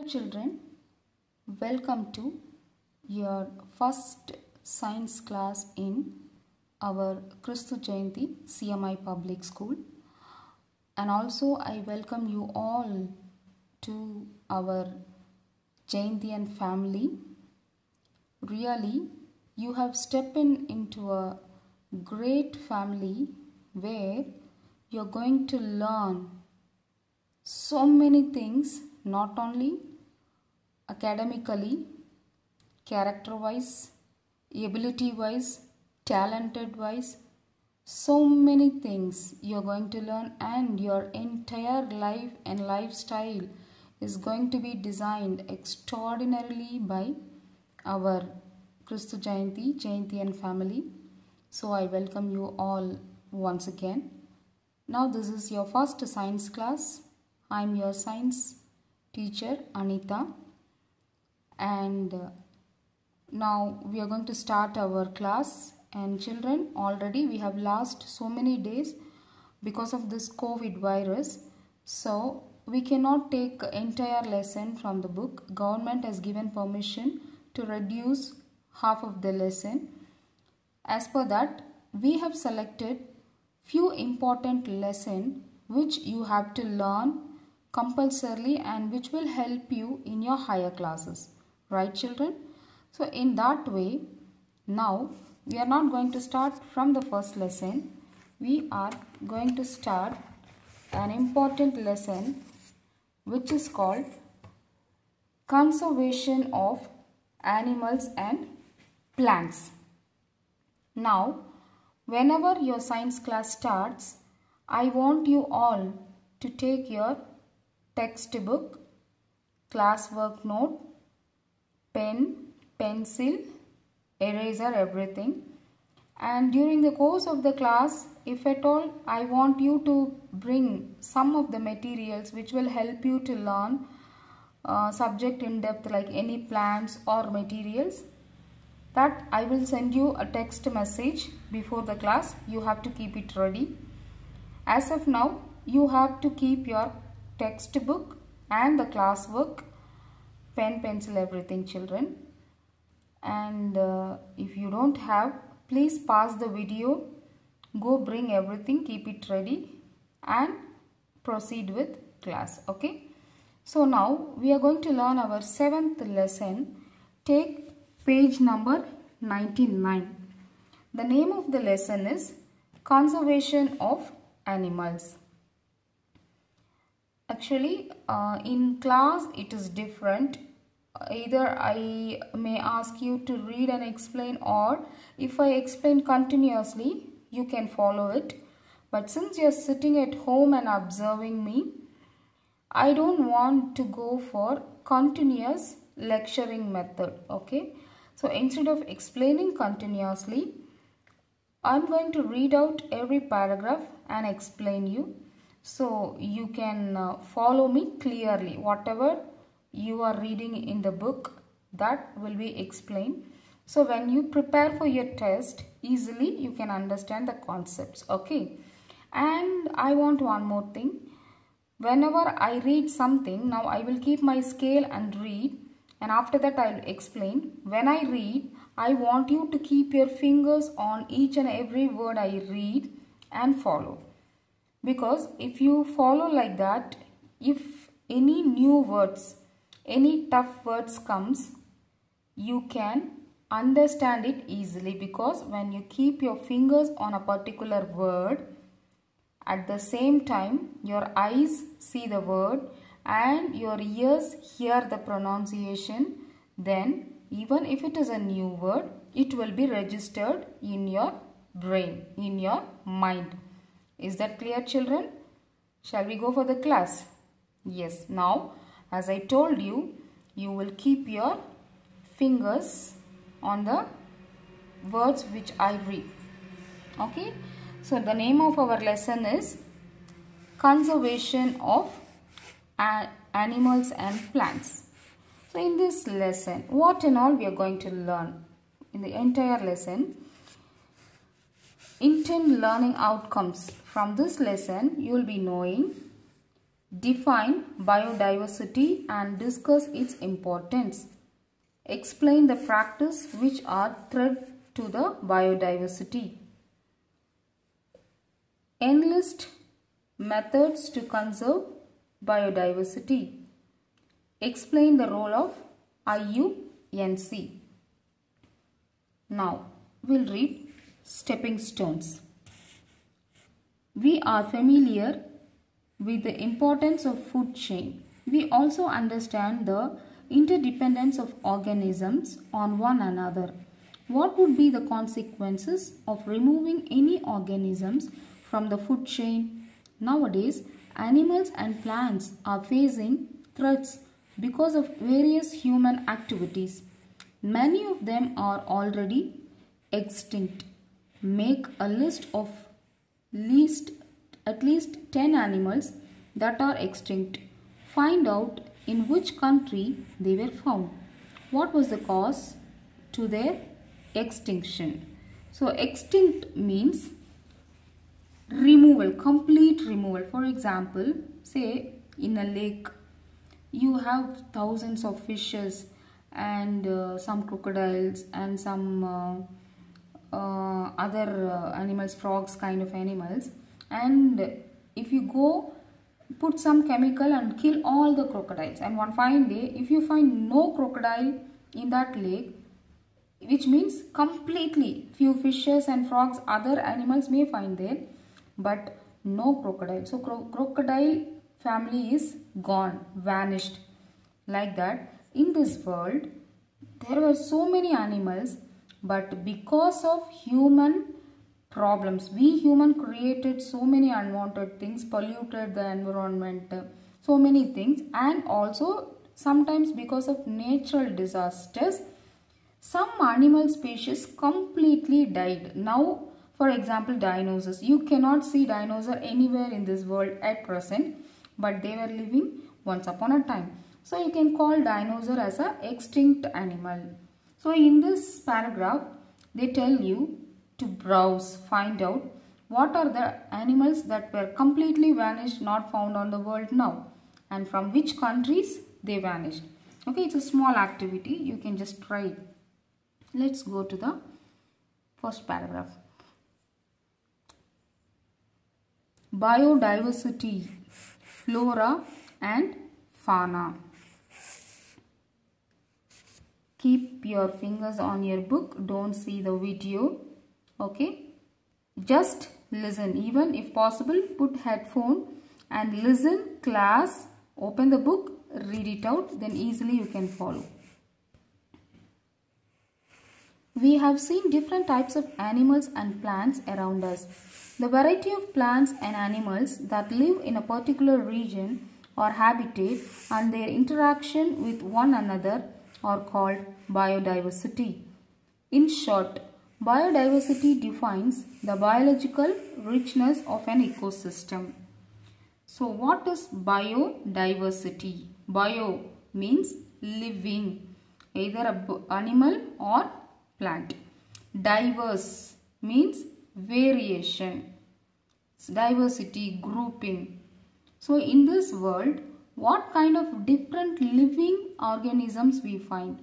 Children, welcome to your first science class in our Kristu Jayanti CMI Public School, and also I welcome you all to our Jayantian family. Really, you have stepped into a great family where you are going to learn so many things, not only academically, character wise, ability wise, talented wise, so many things you are going to learn, and your entire life and lifestyle is going to be designed extraordinarily by our Kristu Jayantian family. So I welcome you all once again. Now this is your first science class. I am your science teacher Anita, and now we are going to start our class. And children, already we have lost so many days because of this COVID virus, so we cannot take entire lesson from the book. Government has given permission to reduce half of the lesson. As per that, we have selected few important lesson which you have to learn compulsorily and which will help you in your higher classes, right children? So in that way, now we are not going to start from the first lesson. We are going to start an important lesson which is called conservation of animals and plants. Now whenever your science class starts, I want you all to take your textbook, classwork note, pen, pencil, eraser, everything. And during the course of the class, if at all, I want you to bring some of the materials which will help you to learn subject in depth, like any plants or materials, that I will send you a text message before the class. You have to keep it ready. As of now, you have to keep your textbook and the classwork, pen, pencil, everything children. And if you don't have, please pause the video, go bring everything, keep it ready and proceed with class. Okay. So now we are going to learn our 7th lesson. Take page number 99. The name of the lesson is Conservation of Animals. Actually, in class it is different. Either I may ask you to read and explain, or if I explain continuously, you can follow it. But since you are sitting at home and observing me, I don't want to go for continuous lecturing method. Okay. So instead of explaining continuously, I'm going to read out every paragraph and explain you. So you can follow me clearly. Whatever you are reading in the book, that will be explained. So when you prepare for your test, easily you can understand the concepts. Okay. And I want one more thing. Whenever I read something, now I will keep my scale and read. And after that I will explain. When I read, I want you to keep your fingers on each and every word I read and follow. Because if you follow like that, if any new words, any tough words comes, you can understand it easily. Because when you keep your fingers on a particular word, at the same time your eyes see the word and your ears hear the pronunciation, then even if it is a new word, it will be registered in your brain, in your mind. Is that clear children? Shall we go for the class? Yes. Now as I told you, you will keep your fingers on the words which I read. Okay. So the name of our lesson is Conservation of Animals and Plants. So in this lesson, what and all we are going to learn in the entire lesson? Intent learning outcomes. From this lesson, you will be knowing Define biodiversity and discuss its importance. Explain the practice which are threat to the biodiversity. Enlist methods to conserve biodiversity. Explain the role of IUNC. Now, we'll read stepping stones. We are familiar with the importance of food chain. We also understand the interdependence of organisms on one another. What would be the consequences of removing any organisms from the food chain? Nowadays, animals and plants are facing threats because of various human activities. Many of them are already extinct. Make a list of at least 10 animals that are extinct. Find out in which country they were found. What was the cause to their extinction? So extinct means removal, complete removal. For example, say in a lake you have thousands of fishes and some crocodiles and some other animals, frogs kind of animals, and if you go put some chemical and kill all the crocodiles, and one fine day if you find no crocodile in that lake, which means completely few fishes and frogs, other animals may find there, but no crocodile. So crocodile family is gone, vanished. Like that, in this world there were so many animals, but because of human problems, we human created so many unwanted things, polluted the environment, so many things, and also sometimes because of natural disasters, some animal species completely died. Now, for example, dinosaurs. You cannot see dinosaur anywhere in this world at present, but they were living once upon a time. So you can call dinosaur as an extinct animal. So in this paragraph, they tell you to browse, find out what are the animals that were completely vanished, not found on the world now, and from which countries they vanished. Okay, it's a small activity. You can just try it. Let's go to the first paragraph. Biodiversity, flora and fauna. Keep your fingers on your book, don't see the video. Okay, just listen. Even if possible, put headphone and listen. Class, open the book, read it out, then easily you can follow. We have seen different types of animals and plants around us. The variety of plants and animals that live in a particular region or habitat and their interaction with one another are called biodiversity. In short, biodiversity defines the biological richness of an ecosystem. So what is biodiversity? Bio means living, either an animal or plant. Diverse means variation, diversity, grouping. So in this world, what kind of different living organisms we find?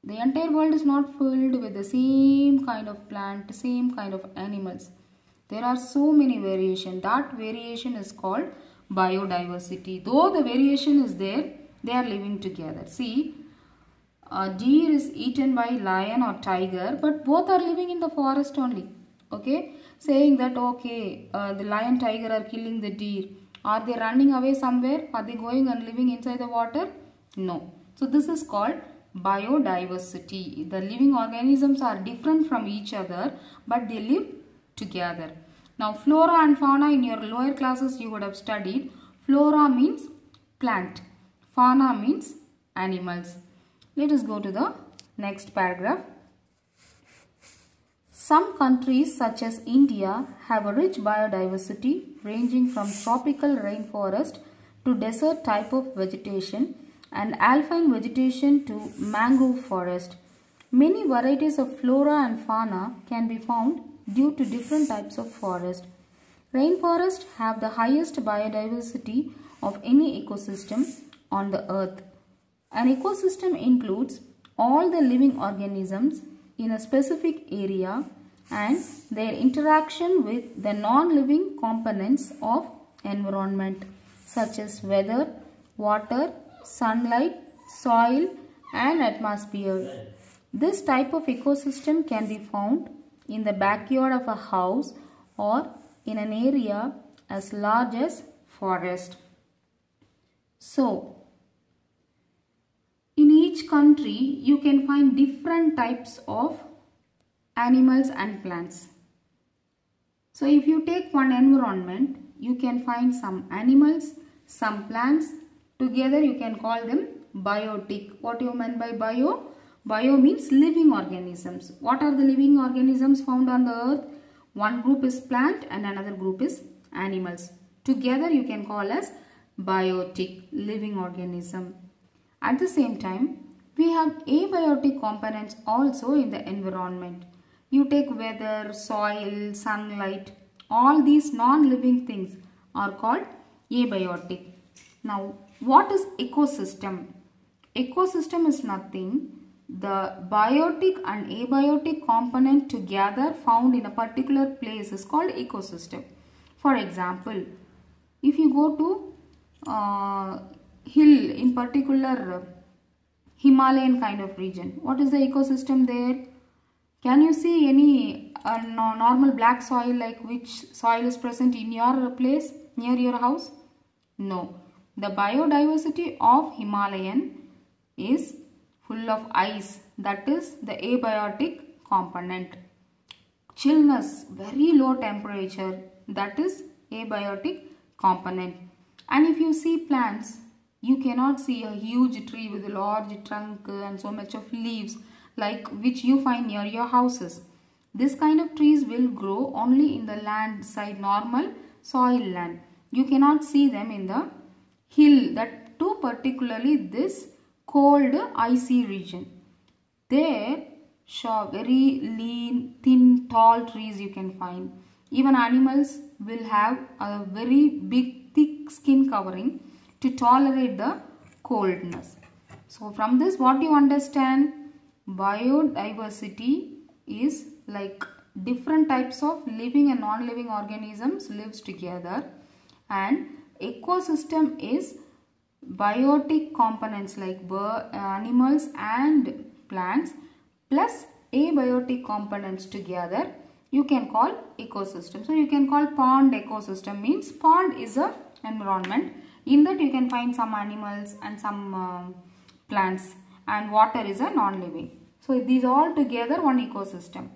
The entire world is not filled with the same kind of plant, same kind of animals. There are so many variation. That variation is called biodiversity. Though the variation is there, they are living together. See, a deer is eaten by lion or tiger, but both are living in the forest only. Okay, saying that okay, the lion, tiger are killing the deer. Are they running away somewhere? Are they going and living inside the water? No. So this is called biodiversity. The living organisms are different from each other, but they live together. Now flora and fauna, in your lower classes you would have studied. Flora means plant. Fauna means animals. Let us go to the next paragraph. Some countries such as India have a rich biodiversity ranging from tropical rainforest to desert type of vegetation and alpine vegetation to mangrove forest. Many varieties of flora and fauna can be found due to different types of forest. Rainforests have the highest biodiversity of any ecosystem on the earth. An ecosystem includes all the living organisms in a specific area and their interaction with the non-living components of environment such as weather, water, sunlight, soil and atmosphere. This type of ecosystem can be found in the backyard of a house or in an area as large as forest. So, in each country you can find different types of animals and plants. So, if you take one environment, you can find some animals, some plants. Together you can call them biotic. What do you mean by bio? Bio means living organisms. What are the living organisms found on the earth? One group is plant and another group is animals. Together you can call as biotic, living organism. At the same time, we have abiotic components also in the environment. You take weather, soil, sunlight, all these non-living things are called abiotic. Now, what is ecosystem? Ecosystem is nothing. The biotic and abiotic component together found in a particular place is called ecosystem. For example, if you go to hill, in particular Himalayan kind of region, what is the ecosystem there? Can you see any normal black soil, like which soil is present in your place near your house? No. The biodiversity of Himalayan is full of ice, that is the abiotic component. Chillness, very low temperature, that is abiotic component. And if you see plants, you cannot see a huge tree with a large trunk and so much of leaves like which you find near your houses. This kind of trees will grow only in the land side, normal soil land. You cannot see them in the hill, that too particularly this cold icy region. There show very lean, thin, tall trees you can find. Even animals will have a very big thick skin covering to tolerate the coldness. So from this, what you understand? Biodiversity is like different types of living and non-living organisms lives together, and ecosystem is biotic components like animals and plants plus abiotic components together you can call ecosystem. So you can call pond ecosystem, means pond is a environment. In that you can find some animals and some plants, and water is a non-living. So these all together one ecosystem.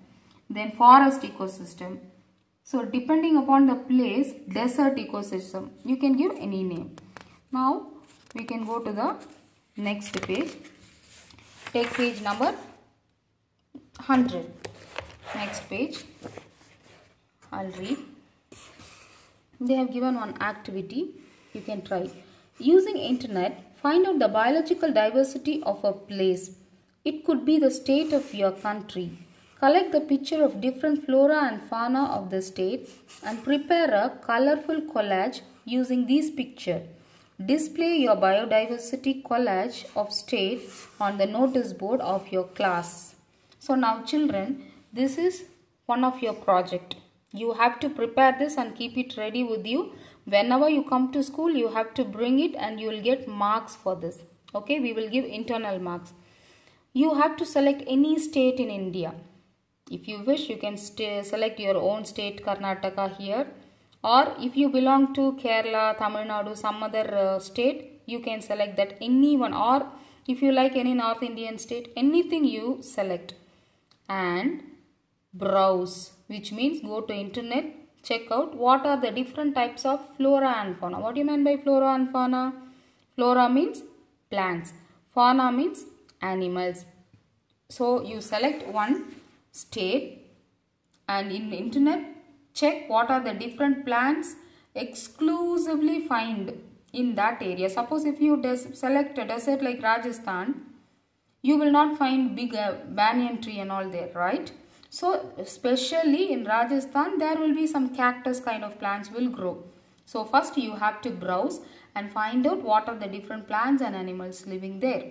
Then forest ecosystem. So depending upon the place, desert ecosystem, you can give any name. Now we can go to the next page. Take page number 100. Next page. I'll read. They have given one activity. You can try. Using internet, find out the biological diversity of a place. It could be the state of your country. Collect the picture of different flora and fauna of the state and prepare a colorful collage using these pictures. Display your biodiversity collage of state on the notice board of your class. So now children, this is one of your project. You have to prepare this and keep it ready with you. Whenever you come to school, you have to bring it and you will get marks for this. Okay, we will give internal marks. You have to select any state in India. If you wish, you can select your own state, Karnataka here. Or if you belong to Kerala, Tamil Nadu, some other state, you can select that any one. Or if you like any North Indian state, anything you select. And browse, which means go to internet, check out what are the different types of flora and fauna. What do you mean by flora and fauna? Flora means plants. Fauna means animals. So you select one state and in the internet check what are the different plants exclusively find in that area. Suppose if you select a desert like Rajasthan, you will not find big banyan tree and all there, right? So especially in Rajasthan, there will be some cactus kind of plants will grow. So first you have to browse and find out what are the different plants and animals living there.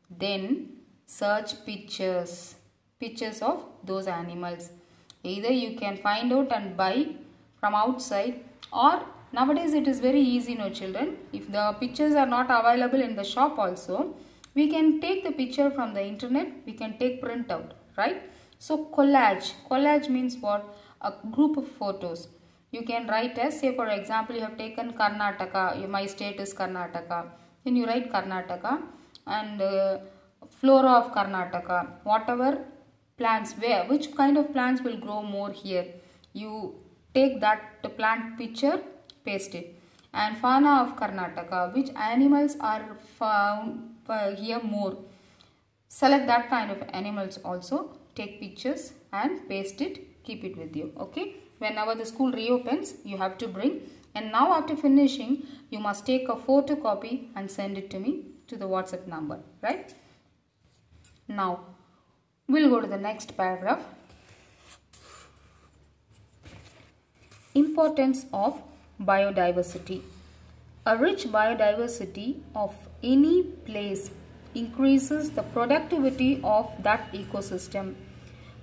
Then search pictures of those animals. Either you can find out and buy from outside, or nowadays it is very easy, no children. If the pictures are not available in the shop also, we can take the picture from the internet, we can take printout, right? So collage means what? A group of photos. You can write as, say for example, you have taken Karnataka, my state is Karnataka, then you write Karnataka and flora of Karnataka, whatever plants, which kind of plants will grow more here, you take that plant picture, paste it. And fauna of Karnataka, which animals are found here more, select that kind of animals also, take pictures and paste it, keep it with you. Okay, whenever the school reopens, you have to bring, and now after finishing you must take a photocopy and send it to me to the WhatsApp number, right? Now we'll go to the next paragraph. Importance of biodiversity. A rich biodiversity of any place increases the productivity of that ecosystem.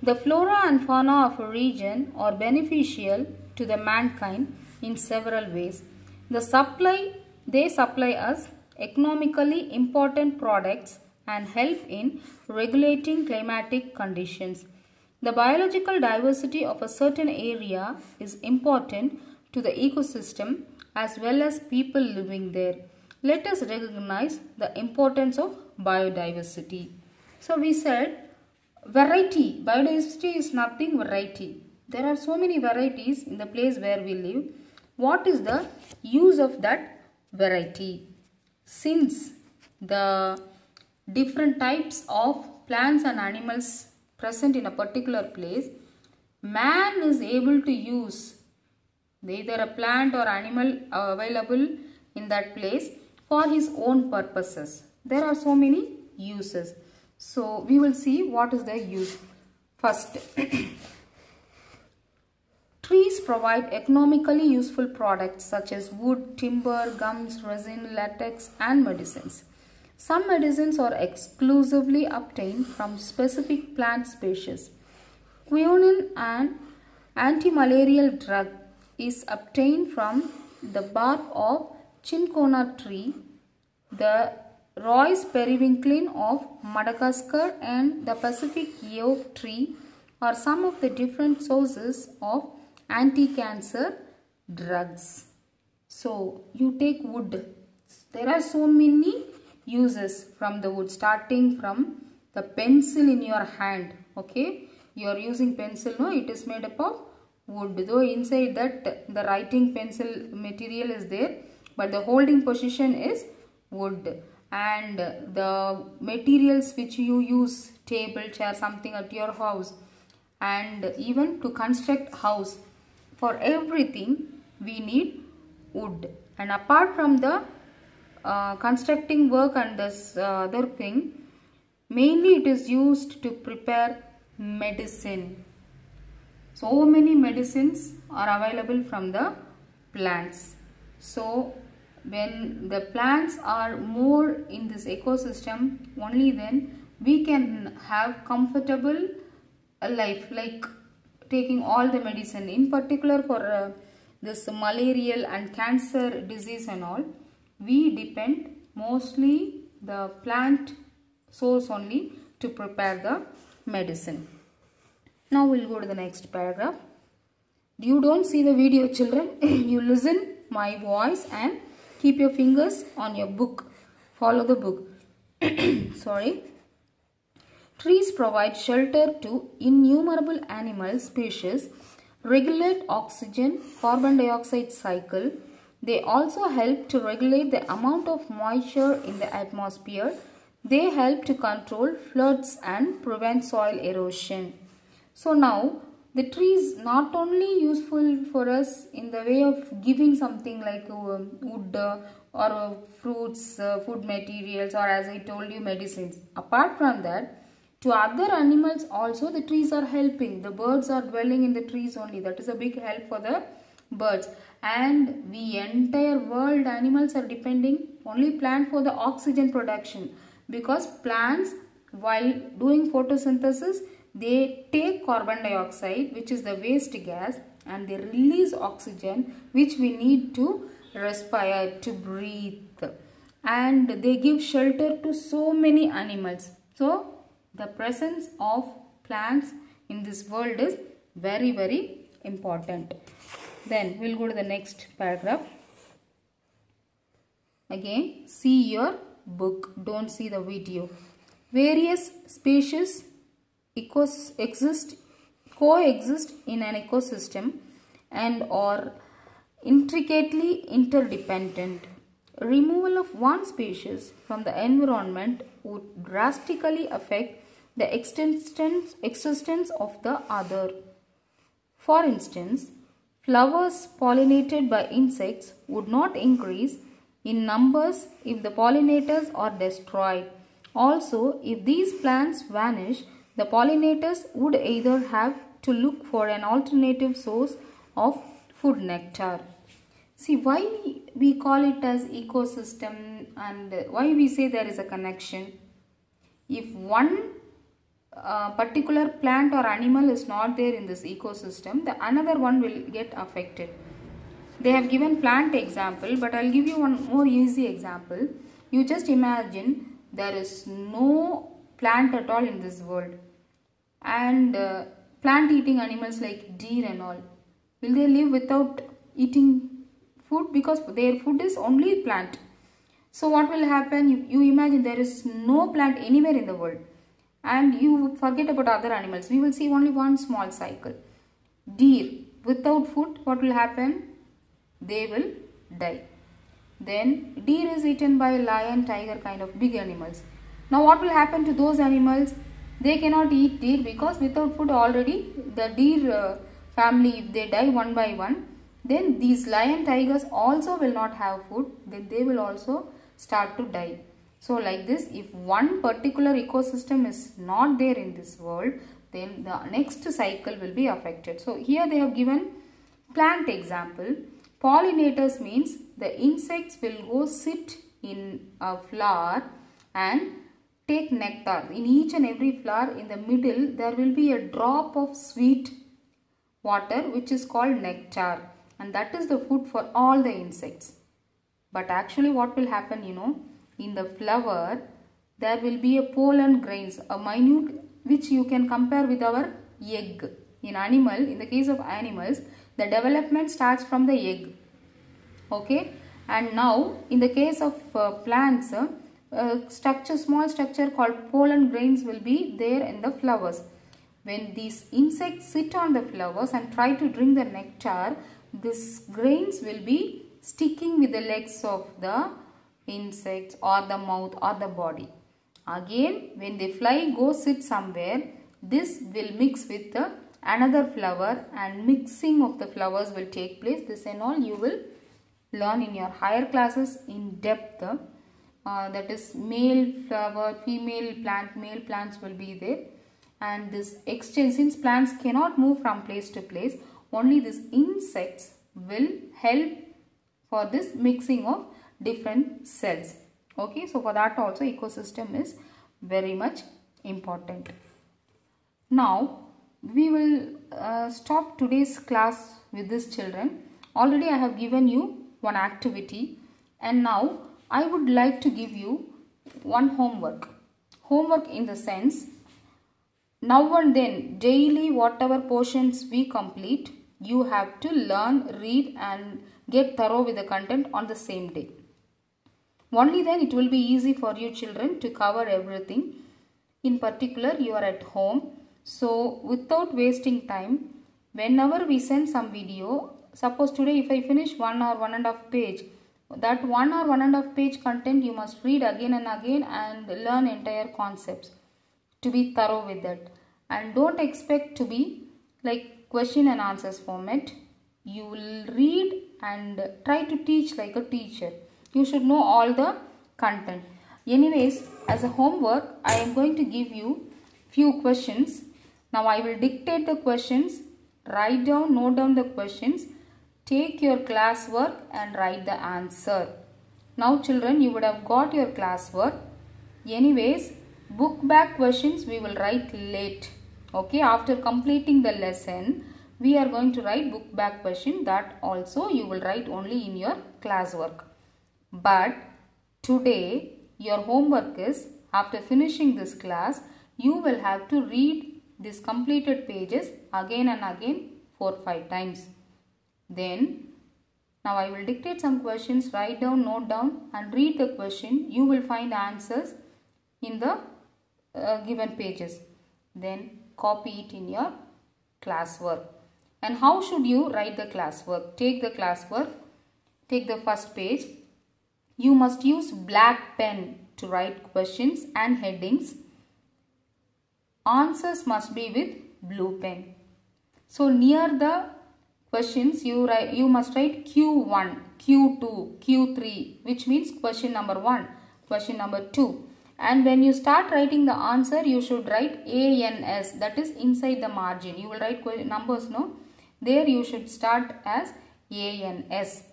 The flora and fauna of a region are beneficial to the mankind in several ways. They supply us economically important products and help in regulating climatic conditions. The biological diversity of a certain area is important to the ecosystem as well as people living there. Let us recognize the importance of biodiversity. So we said variety. Biodiversity is nothing variety. There are so many varieties in the place where we live. What is the use of that variety? Since the different types of plants and animals present in a particular place, man is able to use either a plant or animal available in that place for his own purposes. There are so many uses. So we will see what is the use. First, trees provide economically useful products such as wood, timber, gums, resin, latex and medicines. Some medicines are exclusively obtained from specific plant species. Quinine, an anti-malarial drug, is obtained from the bark of cinchona tree, the Roy's periwinkle of Madagascar and the Pacific oak tree are some of the different sources of anti-cancer drugs. So you take wood. There are so many uses from the wood, starting from the pencil in your hand. Okay, you are using pencil, no, it is made up of wood, though inside that the writing pencil material is there, but the holding position is wood. And the materials which you use, table, chair, something at your house, and even to construct house, for everything we need wood. And apart from the constructing work and this other thing, mainly it is used to prepare medicine. So many medicines are available from the plants. So when the plants are more in this ecosystem, only then we can have comfortable life, like taking all the medicine. In particular for this malarial and cancer disease and all, we depend mostly the plant source only to prepare the medicine. Now we'll go to the next paragraph. You don't see the video, children. You listen my voice and keep your fingers on your book. Follow the book. Sorry. Trees provide shelter to innumerable animal species, regulate oxygen, carbon dioxide cycle. They also help to regulate the amount of moisture in the atmosphere. They help to control floods and prevent soil erosion. So now the tree is not only useful for us in the way of giving something like wood or fruits, food materials, or as I told you, medicines. Apart from that, to other animals also the trees are helping. The birds are dwelling in the trees only. That is a big help for the birds, and the entire world animals are depending only plant for the oxygen production, because plants while doing photosynthesis they take carbon dioxide, which is the waste gas, and they release oxygen, which we need to respire, to breathe, and they give shelter to so many animals. So the presence of plants in this world is very, very important. Then we'll go to the next paragraph. Again, see your book, don't see the video. Various species coexist in an ecosystem and are intricately interdependent. Removal of one species from the environment would drastically affect the existence of the other. For instance, flowers pollinated by insects would not increase in numbers if the pollinators are destroyed. Also, if these plants vanish, the pollinators would either have to look for an alternative source of food nectar. See, why we call it as ecosystem and why we say there is a connection. If one particular plant or animal is not there in this ecosystem, the another one will get affected. They have given plant example, but I'll give you one more easy example. You just imagine there is no plant at all in this world, and plant eating animals like deer and all, will they live without eating food? Because their food is only plant. So what will happen? You imagine there is no plant anywhere in the world, and you forget about other animals. We will see only one small cycle. Deer without food, what will happen? They will die. Then deer is eaten by lion, tiger, kind of big animals. Now what will happen to those animals? They cannot eat deer because without food already the deer family, if they die one by one, then these lion, tigers also will not have food, then they will also start to die. So like this, if one particular ecosystem is not there in this world, then the next cycle will be affected. So here they have given plant example. Pollinators means the insects will go sit in a flower and take nectar. In each and every flower, in the middle there will be a drop of sweet water which is called nectar, and that is the food for all the insects. But actually what will happen, in the flower there will be a pollen grains, a minute, which you can compare with our egg. In the case of animals, the development starts from the egg. Okay, and now in the case of plants, small structure called pollen grains will be there in the flowers. When these insects sit on the flowers and try to drink the nectar, these grains will be sticking with the legs of the insects or the mouth or the body. Again, when they fly, go sit somewhere, this will mix with another flower, and mixing of the flowers will take place. This and all you will learn in your higher classes in depth. That is male flower, female plant, male plants will be there, and this exchange, since plants cannot move from place to place, only these insects will help for this mixing of different cells. Okay, so for that also ecosystem is very much important. Now we will stop today's class with this, children. Already I have given you one activity, and now I would like to give you one homework. Homework in the sense, now and then, daily whatever portions we complete, you have to learn, read and get thorough with the content on the same day. Only then it will be easy for you children to cover everything. In particular, you are at home. So without wasting time, whenever we send some video, suppose today if I finish 1 or 1.5 page, that 1 or 1.5 page content you must read again and again and learn entire concepts to be thorough with that. And don't expect to be like question and answers format. You will read and try to teach like a teacher. You should know all the content. Anyways, as a homework, I am going to give you few questions. Now I will dictate the questions. Write down, note down the questions. take your classwork and write the answer. Now children, you would have got your classwork. Anyways, book back questions we will write late. Okay, after completing the lesson, we are going to write book back question. That also you will write only in your classwork. But today, your homework is, after finishing this class, you will have to read these completed pages again and again 4-5 times. Then, now I will dictate some questions, write down, note down and read the question. You will find answers in the given pages. Then copy it in your classwork. And how should you write the classwork? Take the classwork, take the first page. You must use black pen to write questions and headings. Answers must be with blue pen. So near the questions you must write Q1, Q2, Q3, which means question number 1, question number 2. And when you start writing the answer, you should write ANS, that is inside the margin. You will write numbers, no? There you should start as ANS.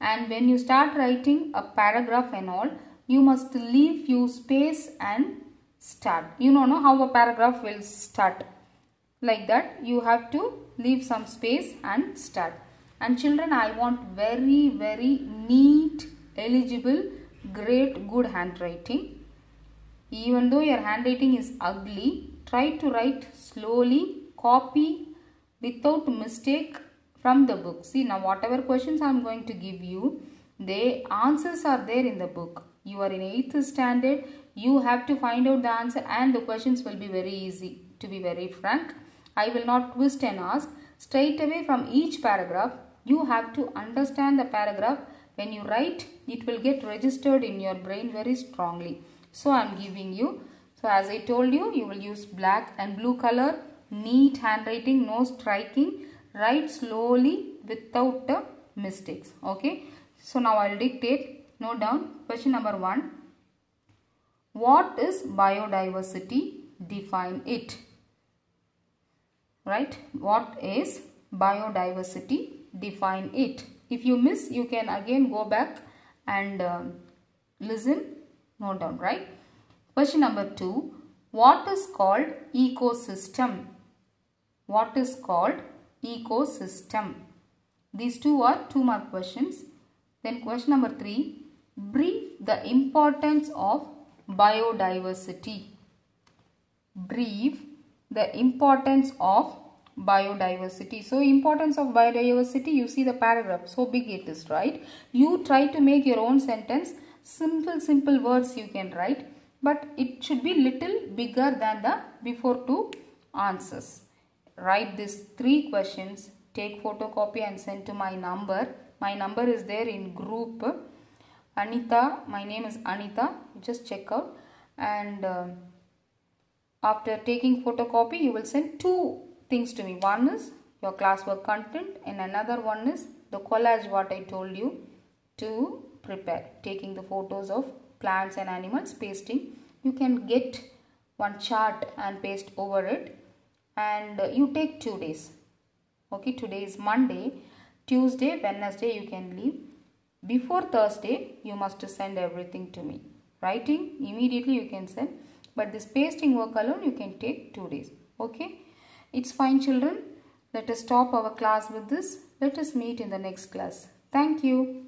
And when you start writing a paragraph and all, you must leave few space and start. You know how a paragraph will start. Like that, you have to leave some space and start. And children, I want very, very neat, eligible, great, good handwriting. Even though your handwriting is ugly, try to write slowly, copy without mistake from the book. See, now whatever questions I am going to give you, the answers are there in the book. You are in 8th standard, you have to find out the answer and the questions will be very easy. To be very frank, I will not twist and ask. Straight away from each paragraph, you have to understand the paragraph. When you write, it will get registered in your brain very strongly. So I am giving you. So as I told you, you will use black and blue color, neat handwriting, no striking. Write slowly without mistakes. Okay. So now I will dictate. Note down question number 1. What is biodiversity? Define it. Right? What is biodiversity? Define it. If you miss, you can again go back and listen. Note down, right? Question number 2. What is called ecosystem? What is called ecosystem? These two are 2-mark questions. Then question number 3. Brief the importance of biodiversity. Brief the importance of biodiversity. So importance of biodiversity, you see the paragraph, so big it is, right? You try to make your own sentence. Simple words you can write, but it should be little bigger than the before 2 answers. Write these 3 questions, take photocopy and send to my number. My number is there in group. Anita, my name is Anita. Just check out. And after taking photocopy, you will send 2 things to me. One is your classwork content and another one is the collage what I told you to prepare. Taking the photos of plants and animals, pasting. You can get one chart and paste over it. And you take 2 days. Okay, today is Monday. Tuesday, Wednesday you can leave. Before Thursday, you must send everything to me. Writing, immediately you can send. But this pasting work alone, you can take 2 days. Okay. It's fine, children. Let us stop our class with this. Let us meet in the next class. Thank you.